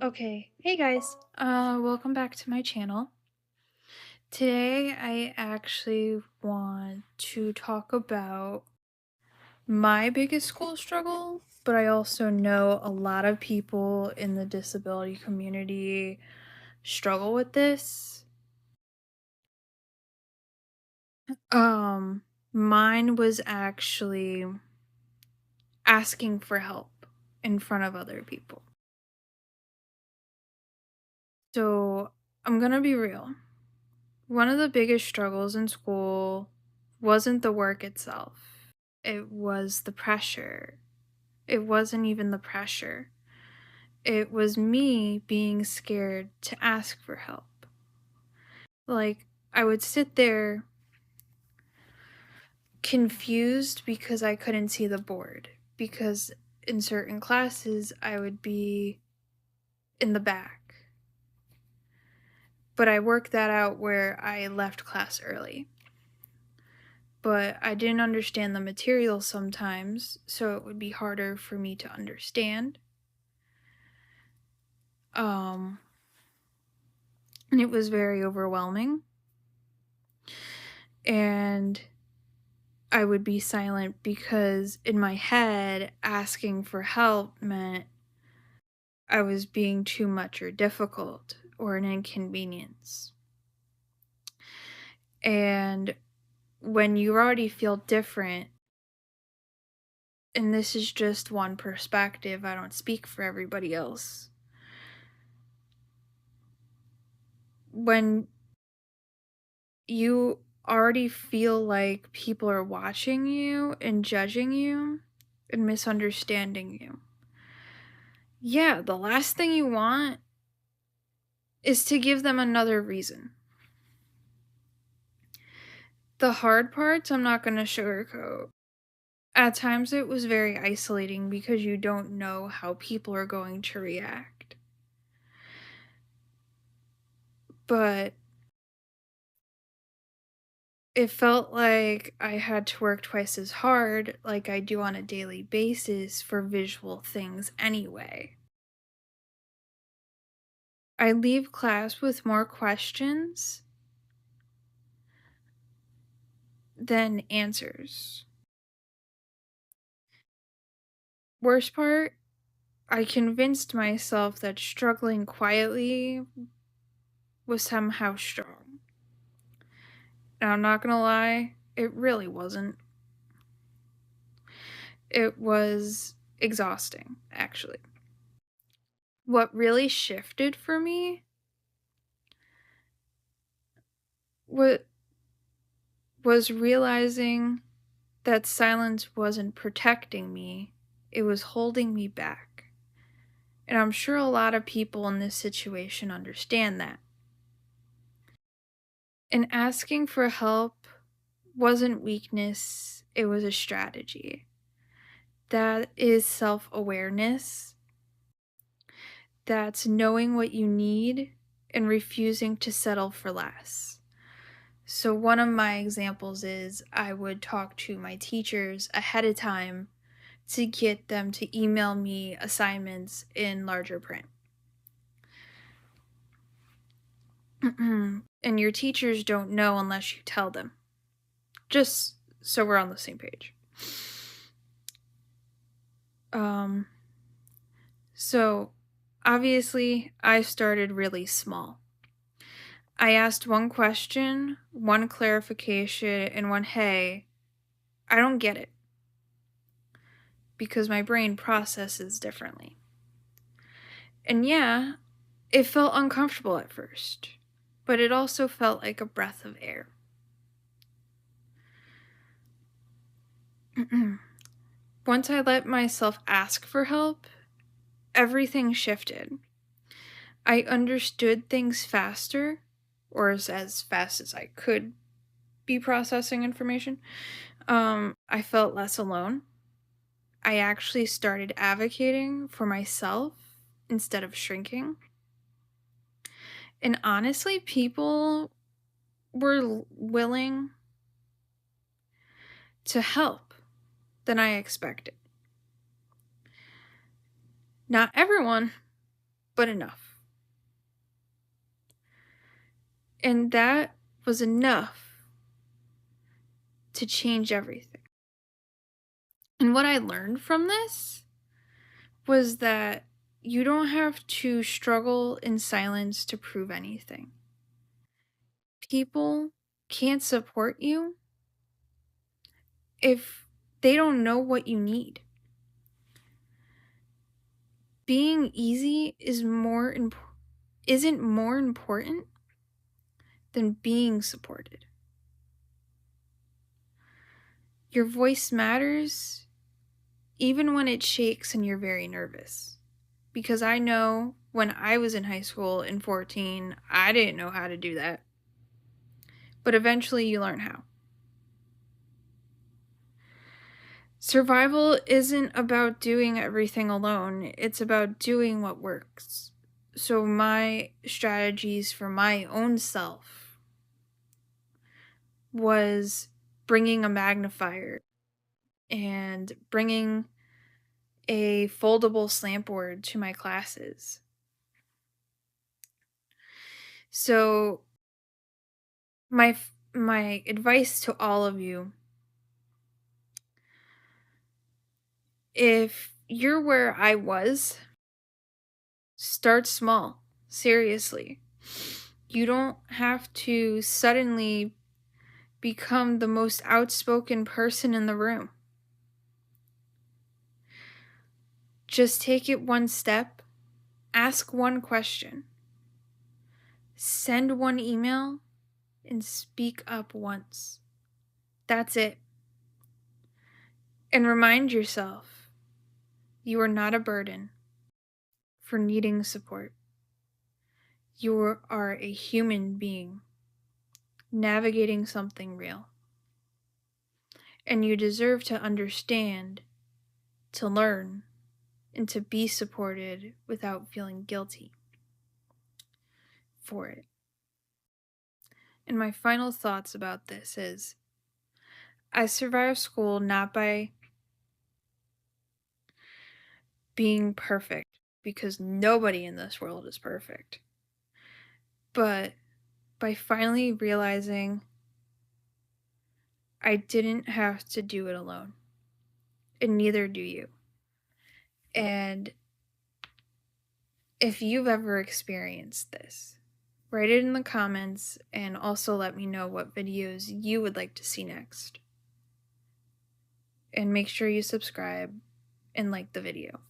Okay. Hey guys. Welcome back to my channel. Today I actually want to talk about my biggest school struggle, but I also know a lot of people in the disability community struggle with this. Um Mine was actually asking for help in front of other people. So, I'm going to be real. One of the biggest struggles in school wasn't the work itself. It was the pressure. It wasn't even the pressure. It was me being scared to ask for help. Like, I would sit there confused because I couldn't see the board. Because in certain classes, I would be in the back. But I worked that out where I left class early. But I didn't understand the material sometimes, so it would be harder for me to understand. Um, and it was very overwhelming. And I would be silent because in my head, asking for help meant I was being too much or difficult or an inconvenience. And when you already feel different, and this is just one perspective, I don't speak for everybody else. When you already feel like people are watching you and judging you and misunderstanding you. Yeah, the last thing you want is to give them another reason. The hard parts, I'm not going to sugarcoat. At times, it was very isolating because you don't know how people are going to react. But it felt like I had to work twice as hard, like I do on a daily basis, for visual things anyway. I leave class with more questions than answers. Worst part, I convinced myself that struggling quietly was somehow strong. And I'm not gonna lie, it really wasn't. It was exhausting, actually. What really shifted for me wa- was realizing that silence wasn't protecting me, it was holding me back. And I'm sure a lot of people in this situation understand that. And asking for help wasn't weakness, it was a strategy. That is self awareness. That's knowing what you need and refusing to settle for less. So, one of my examples is I would talk to my teachers ahead of time to get them to email me assignments in larger print. And your teachers don't know unless you tell them. Just so we're on the same page. Um, so obviously, I started really small. I asked one question, one clarification, and one hey, I don't get it. Because my brain processes differently. And yeah, it felt uncomfortable at first, but it also felt like a breath of air. Once I let myself ask for help, everything shifted. I understood things faster, or as fast as I could be processing information. I felt less alone. I actually started advocating for myself instead of shrinking. And honestly, people were willing to help than I expected. Not everyone, but enough. And that was enough to change everything. And what I learned from this was that you don't have to struggle in silence to prove anything. People can't support you if they don't know what you need. Being easy isn't more important than being supported. Your voice matters even when it shakes and you're very nervous. Because I know when I was in high school in 14, I didn't know how to do that. But eventually you learn how. Survival isn't about doing everything alone, it's about doing what works. So my strategies for my own self was bringing a magnifier and bringing a foldable slant board to my classes. So my advice to all of you, if you're where I was, start small. Seriously. You don't have to suddenly become the most outspoken person in the room. Just take it one step, ask one question, send one email, and speak up once. That's it. And remind yourself, you are not a burden for needing support. You are a human being navigating something real. And you deserve to understand, to learn, and to be supported without feeling guilty for it. And my final thoughts about this is, I survived school not by being perfect, because nobody in this world is perfect, but by finally realizing I didn't have to do it alone, and neither do you. And if you've ever experienced this, write it in the comments and also let me know what videos you would like to see next. And make sure you subscribe and like the video.